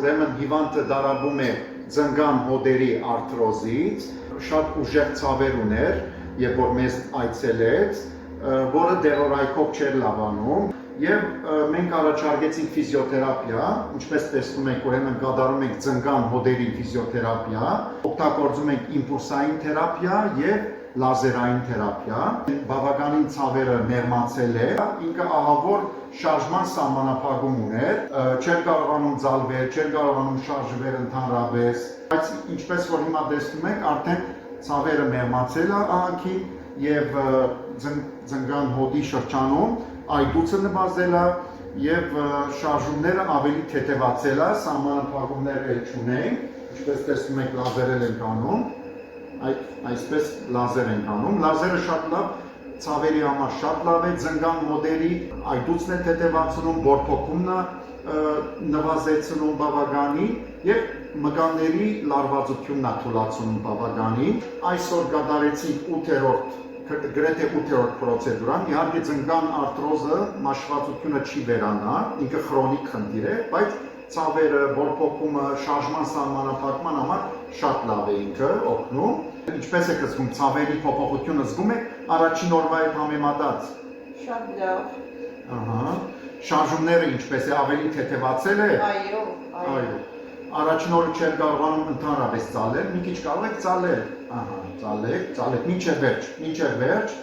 Ուրեմն հիվանդը դարաբում է ձնգան հոդերի արթրոզից, շատ ուժեղ ցավեր ուներ, երբ որ մեզ այցելեց, որը դեղորայքով չէր լավանում, եւ մենք առաջարկեցինք ֆիզիոթերապիա, ինչպես տեսնում եք, ուրեմն կատարում ենք ձնգան հոդերի ֆիզիոթերապիա, օգտագործում ենք իմպուլսային թերապիա եւ լազերային թերապիա, բավականին ցավերը մեղմացել է, ինքը ահավոր շարժման սահմանափակում ուներ, չէր կարողանում ձալվել, չէր կարողանում շարժվել ընդհանրապես, բայց ինչպես որ հիմա տեսնում եք, արդեն ցավերը մեղմացել է ահագին եւ ձնգան հոդի շրջանում այդուցը նվազել է եւ շարժումները ավելի թեթևացել է, սահմանափակումներ չունենք, ինչպես տեսնում եք լազերել ենք անում, այսպես լազեր ենք անում, լազերը շատ լավ, ցավերի համար շատ լավ է, ձնգան հոդերի այդուցն է թեթևացնում, բորբոքումն է նվազեցնում բավականին եւ մկանների լարվածությունն է թուլացնում բավականին։ Այսօր կատարեցինք 8-րդ գրեթե 8-րդ պրոցեդուրան, իհարկե ձնգան արթրոզը մաշվածությունը չի վերանա, ինքը քրոնիկ խնդիր է, բայց ցավերը, բորբոքումը, շարժման սահմանափակման համար շատ լավ է ինքը օգնում։ Ինչպես եք զգում, ցավերի փոփոխությունը զգում եք առաջին օրվա հետ համեմատած։ Շատ լավ։ Ահա։ Շարժումները ինչպես է, ավելի թեթևացել է։ Այո։ Առաջին օրը չէր կարողանում ընդհանրապես ծալել, մի քիչ կարող եք ծալել։ Ահա, ծալեք, մինչև վերջ։